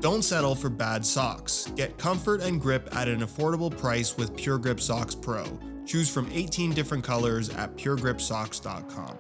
Don't settle for bad socks. Get comfort and grip at an affordable price with Pure Grip Socks Pro. Choose from 18 different colors at puregripsocks.com.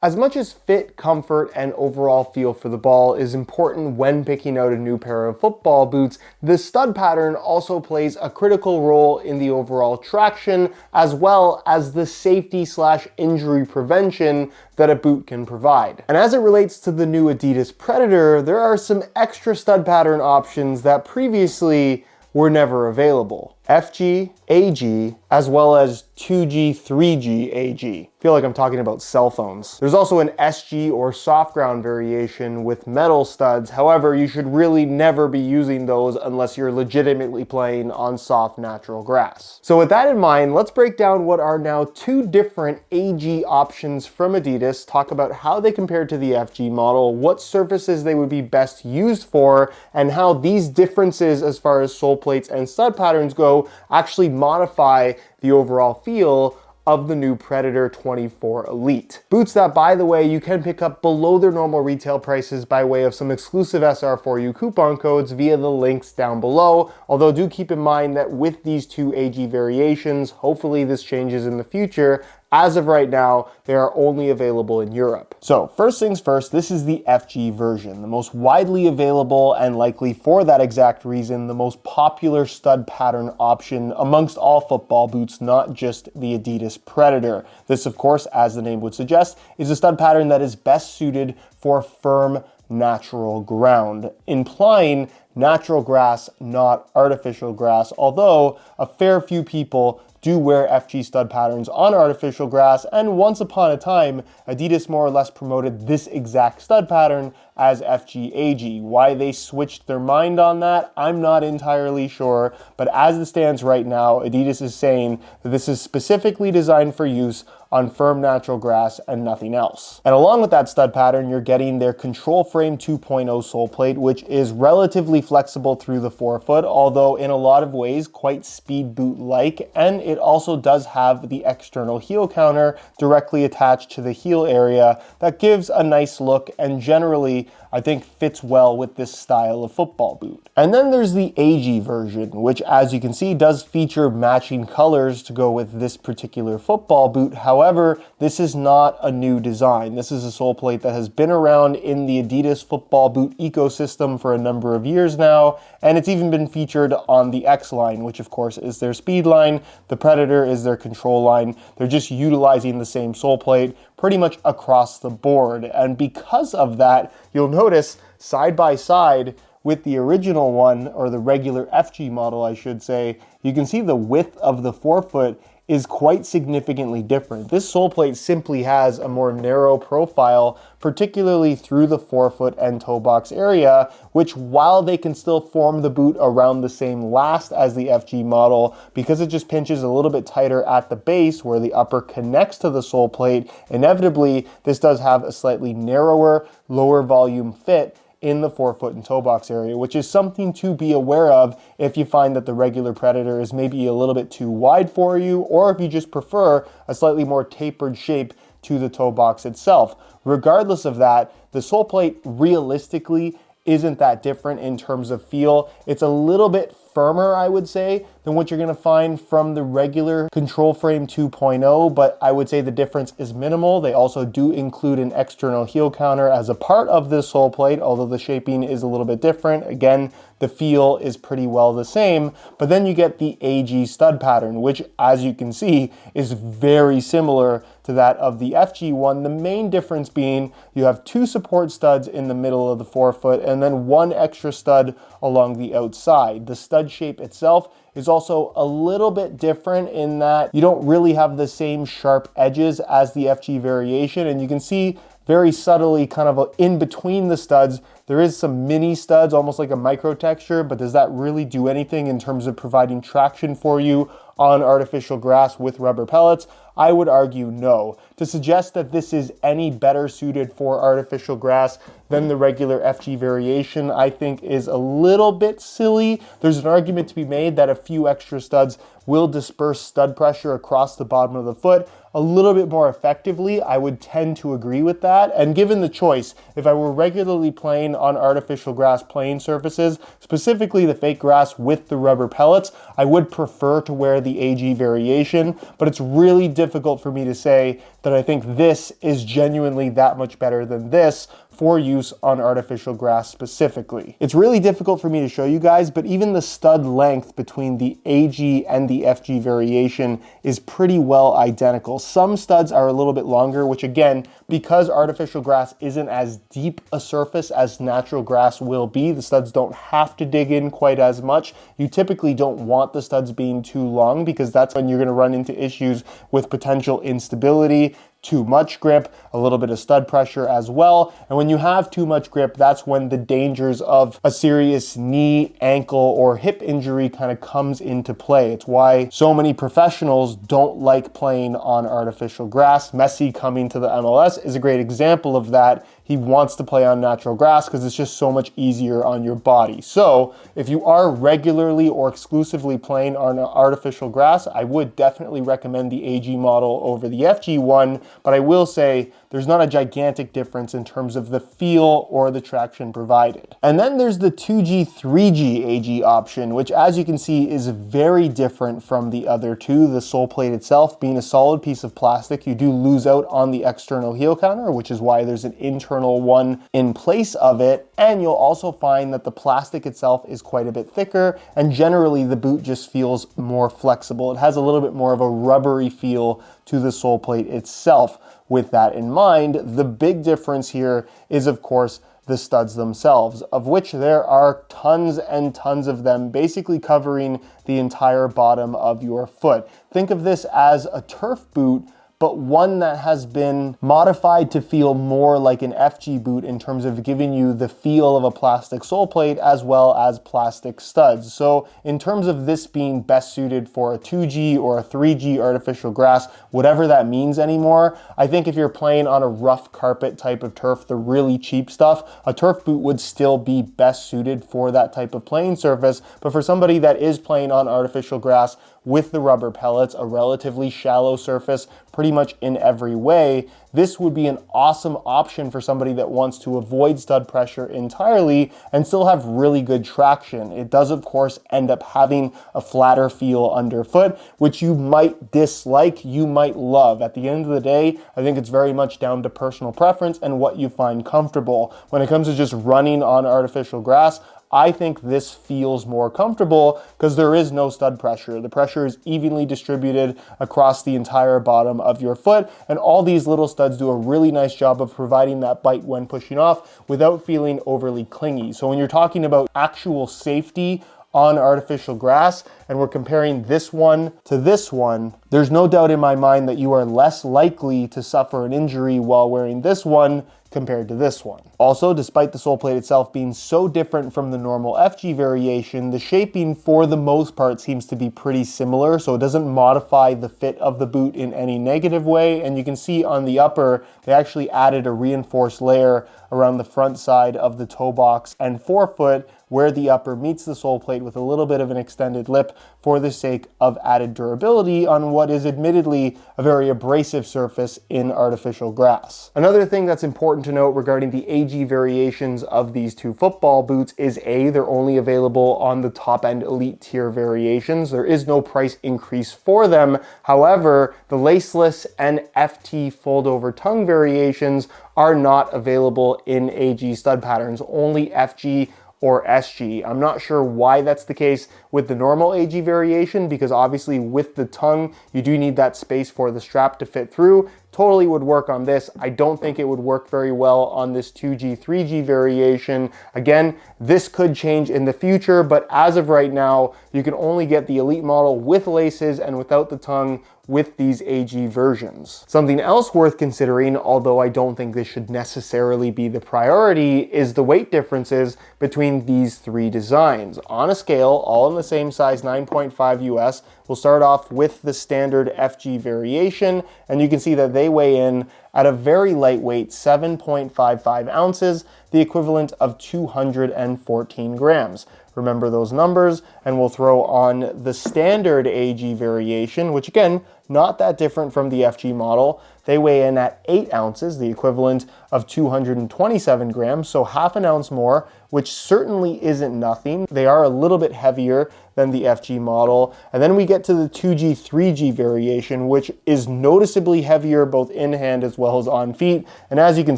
As much as fit, comfort, and overall feel for the ball is important when picking out a new pair of football boots, the stud pattern also plays a critical role in the overall traction as well as the safety/injury prevention that a boot can provide. And as it relates to the new Adidas Predator, there are some extra stud pattern options that previously were never available. FG, AG, as well as 2G, 3G, AG. I feel like I'm talking about cell phones. There's also an SG or soft ground variation with metal studs. However, you should really never be using those unless you're legitimately playing on soft natural grass. So with that in mind, let's break down what are now two different AG options from Adidas, talk about how they compare to the FG model, what surfaces they would be best used for, and how these differences as far as sole plates and stud patterns go actually modify the overall feel of the new Predator 24 Elite. Boots that, by the way, you can pick up below their normal retail prices by way of some exclusive SR4U coupon codes via the links down below. Although do keep in mind that with these two AG variations, hopefully this changes in the future. As of right now, they are only available in Europe. So first things first, this is the FG version, the most widely available and likely for that exact reason, the most popular stud pattern option amongst all football boots, not just the Adidas Predator. This, of course, as the name would suggest, is a stud pattern that is best suited for firm natural ground, implying natural grass, not artificial grass, although a fair few people do wear FG stud patterns on artificial grass, and once upon a time, Adidas more or less promoted this exact stud pattern as FG AG. Why they switched their mind on that, I'm not entirely sure, but as it stands right now, Adidas is saying that this is specifically designed for use on firm natural grass and nothing else. And along with that stud pattern, you're getting their Control Frame 2.0 sole plate, which is relatively flexible through the forefoot, although in a lot of ways quite speed boot-like, and it also does have the external heel counter directly attached to the heel area that gives a nice look and generally I think fits well with this style of football boot. And then there's the AG version, which as you can see does feature matching colors to go with this particular football boot. However, this is not a new design. This is a sole plate that has been around in the Adidas football boot ecosystem for a number of years now, and it's even been featured on the X line, which of course is their speed line. The Predator is their control line. They're just utilizing the same sole plate pretty much across the board. And because of that, you'll notice side by side with the original one, or the regular FG model, I should say, you can see the width of the forefoot is quite significantly different. This sole plate simply has a more narrow profile, particularly through the forefoot and toe box area, which while they can still form the boot around the same last as the FG model, because it just pinches a little bit tighter at the base where the upper connects to the sole plate, inevitably this does have a slightly narrower, lower volume fit in the forefoot and toe box area, which is something to be aware of if you find that the regular Predator is maybe a little bit too wide for you, or if you just prefer a slightly more tapered shape to the toe box itself. Regardless of that, the sole plate realistically isn't that different in terms of feel. It's a little bit firmer, I would say, than what you're gonna find from the regular Control Frame 2.0, but I would say the difference is minimal. They also do include an external heel counter as a part of this sole plate, although the shaping is a little bit different. Again, the feel is pretty well the same, but then you get the AG stud pattern, which as you can see is very similar to that of the FG one. The main difference being you have two support studs in the middle of the forefoot and then one extra stud along the outside. The stud shape itself is also a little bit different in that you don't really have the same sharp edges as the FG variation, and you can see very subtly kind of in between the studs there is some mini studs, almost like a micro texture, but does that really do anything in terms of providing traction for you on artificial grass with rubber pellets? I would argue no. To suggest that this is any better suited for artificial grass than the regular FG variation, I think is a little bit silly. There's an argument to be made that a few extra studs will disperse stud pressure across the bottom of the foot a little bit more effectively. I would tend to agree with that. And given the choice, if I were regularly playing on artificial grass playing surfaces, specifically the fake grass with the rubber pellets, I would prefer to wear the AG variation, but it's really difficult for me to say that I think this is genuinely that much better than this for use on artificial grass specifically. It's really difficult for me to show you guys, but even the stud length between the AG and the FG variation is pretty well identical. Some studs are a little bit longer, which again, because artificial grass isn't as deep a surface as natural grass will be, the studs don't have to dig in quite as much. You typically don't want the studs being too long because that's when you're going to run into issues with potential instability, too much grip, a little bit of stud pressure as well. And when you have too much grip, that's when the dangers of a serious knee, ankle, or hip injury kind of comes into play. It's why so many professionals don't like playing on artificial grass. Messi coming to the MLS is a great example of that. He wants to play on natural grass because it's just so much easier on your body. So if you are regularly or exclusively playing on artificial grass, I would definitely recommend the AG model over the FG one, but I will say there's not a gigantic difference in terms of the feel or the traction provided. And then there's the 2G, 3G AG option, which as you can see is very different from the other two. The sole plate itself being a solid piece of plastic, you do lose out on the external heel counter, which is why there's an internal one in place of it. And you'll also find that the plastic itself is quite a bit thicker, and generally the boot just feels more flexible. It has a little bit more of a rubbery feel to the sole plate itself. With that in mind, the big difference here is, of course, the studs themselves, of which there are tons and tons of them, basically covering the entire bottom of your foot. Think of this as a turf boot, but one that has been modified to feel more like an FG boot in terms of giving you the feel of a plastic sole plate as well as plastic studs. So in terms of this being best suited for a 2G or a 3G artificial grass, whatever that means anymore, I think if you're playing on a rough carpet type of turf, the really cheap stuff, a turf boot would still be best suited for that type of playing surface. But for somebody that is playing on artificial grass with the rubber pellets, a relatively shallow surface pretty much in every way, this would be an awesome option for somebody that wants to avoid stud pressure entirely and still have really good traction. It does, of course, end up having a flatter feel underfoot, which you might dislike, you might love. At the end of the day, I think it's very much down to personal preference and what you find comfortable. When it comes to just running on artificial grass, I think this feels more comfortable because there is no stud pressure. The pressure is evenly distributed across the entire bottom of your foot, and all these little studs do a really nice job of providing that bite when pushing off without feeling overly clingy. So when you're talking about actual safety on artificial grass, and we're comparing this one to this one, there's no doubt in my mind that you are less likely to suffer an injury while wearing this one compared to this one. Also, despite the sole plate itself being so different from the normal FG variation, the shaping for the most part seems to be pretty similar, so it doesn't modify the fit of the boot in any negative way. And you can see on the upper, they actually added a reinforced layer around the front side of the toe box and forefoot, where the upper meets the sole plate with a little bit of an extended lip for the sake of added durability on what is admittedly a very abrasive surface in artificial grass. Another thing that's important to note regarding the AG variations of these two football boots is they're only available on the top end elite tier variations. There is no price increase for them. However, the laceless and FT fold over tongue variations are not available in AG stud patterns, only FG or SG. I'm not sure why that's the case with the normal AG variation, because obviously with the tongue, you do need that space for the strap to fit through. totally would work on this. I don't think it would work very well on this 2G, 3G variation. Again, this could change in the future, but as of right now, you can only get the Elite model with laces and without the tongue with these AG versions. Something else worth considering, although I don't think this should necessarily be the priority, is the weight differences between these three designs. On a scale, all in the same size, 9.5 US, we'll start off with the standard FG variation, and you can see that they weigh in at a very lightweight 7.55 ounces, the equivalent of 214 grams. Remember those numbers, and we'll throw on the standard AG variation, which again, not that different from the FG model. They weigh in at 8 ounces, the equivalent of 227 grams, so half an ounce more, which certainly isn't nothing. They are a little bit heavier than the FG model. And then we get to the 2G, 3G variation, which is noticeably heavier both in hand as well as on feet. And as you can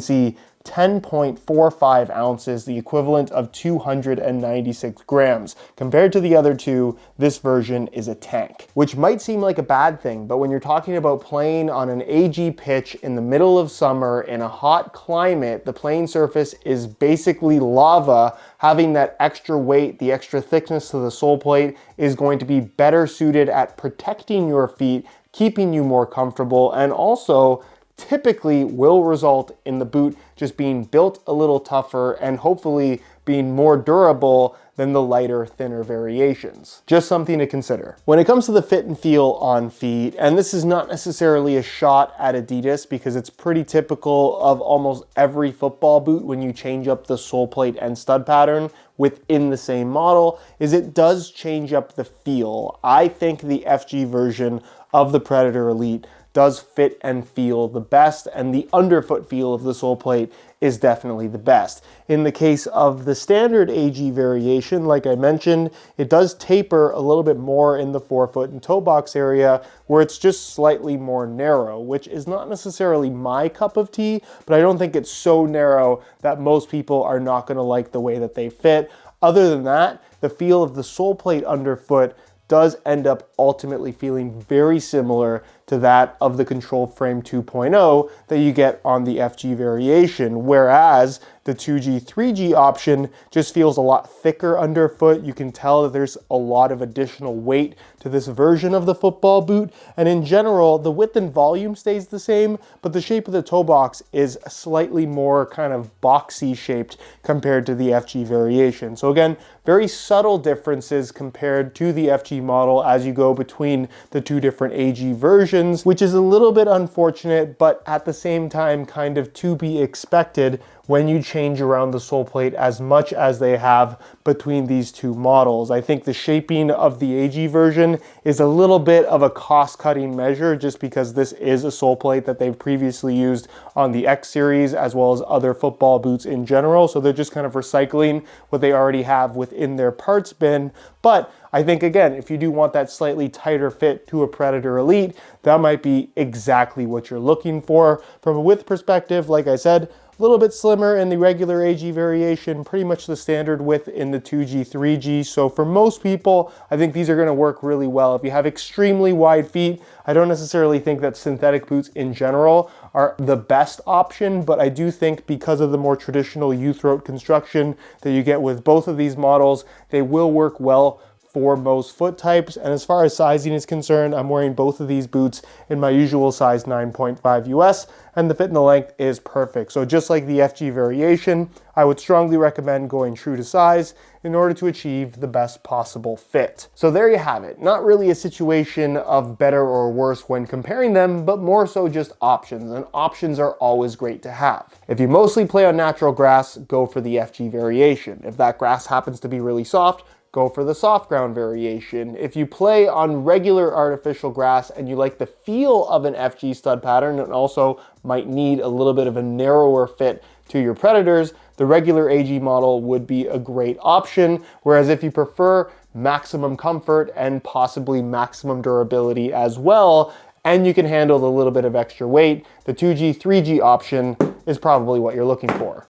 see, 10.45 ounces, the equivalent of 296 grams. Compared to the other two, this version is a tank, which might seem like a bad thing, but when you're talking about playing on an AG pitch in the middle of summer in a hot climate, the playing surface is basically lava. Having that extra weight, the extra thickness to the sole plate is going to be better suited at protecting your feet, keeping you more comfortable, and also typically will result in the boot just being built a little tougher and hopefully being more durable than the lighter, thinner variations. Just something to consider. When it comes to the fit and feel on feet, and this is not necessarily a shot at Adidas because it's pretty typical of almost every football boot when you change up the sole plate and stud pattern within the same model, is it does change up the feel. I think the FG version of the Predator Elite does fit and feel the best, and the underfoot feel of the sole plate is definitely the best. In the case of the standard AG variation, like I mentioned, it does taper a little bit more in the forefoot and toe box area where it's just slightly more narrow, which is not necessarily my cup of tea, but I don't think it's so narrow that most people are not going to like the way that they fit. Other than that, the feel of the sole plate underfoot does end up ultimately feeling very similar to that of the Control Frame 2.0 that you get on the FG variation, whereas the 2G, 3G option just feels a lot thicker underfoot. You can tell that there's a lot of additional weight to this version of the football boot, and in general, the width and volume stays the same, but the shape of the toe box is slightly more kind of boxy shaped compared to the FG variation. So again, very subtle differences compared to the FG model as you go between the two different AG versions, which is a little bit unfortunate, but at the same time kind of to be expected when you change around the sole plate as much as they have between these two models. I think the shaping of the AG version is a little bit of a cost-cutting measure just because this is a sole plate that they've previously used on the X series as well as other football boots in general. So they're just kind of recycling what they already have within their parts bin. But I think, again, if you do want that slightly tighter fit to a Predator Elite, that might be exactly what you're looking for. From a width perspective, like I said, a little bit slimmer in the regular AG variation, pretty much the standard width in the 2G, 3G. So for most people, I think these are going to work really well. If you have extremely wide feet, I don't necessarily think that synthetic boots in general are the best option, but I do think because of the more traditional U-throat construction that you get with both of these models, they will work well for most foot types. And as far as sizing is concerned, I'm wearing both of these boots in my usual size 9.5 US, and the fit and the length is perfect. So just like the FG variation, I would strongly recommend going true to size in order to achieve the best possible fit. So there you have it. Not really a situation of better or worse when comparing them, but more so just options, and options are always great to have. If you mostly play on natural grass, go for the FG variation. If that grass happens to be really soft, go for the soft ground variation. If you play on regular artificial grass and you like the feel of an FG stud pattern and also might need a little bit of a narrower fit to your Predators, the regular AG model would be a great option. Whereas if you prefer maximum comfort and possibly maximum durability as well, and you can handle the little bit of extra weight, the 2G, 3G option is probably what you're looking for.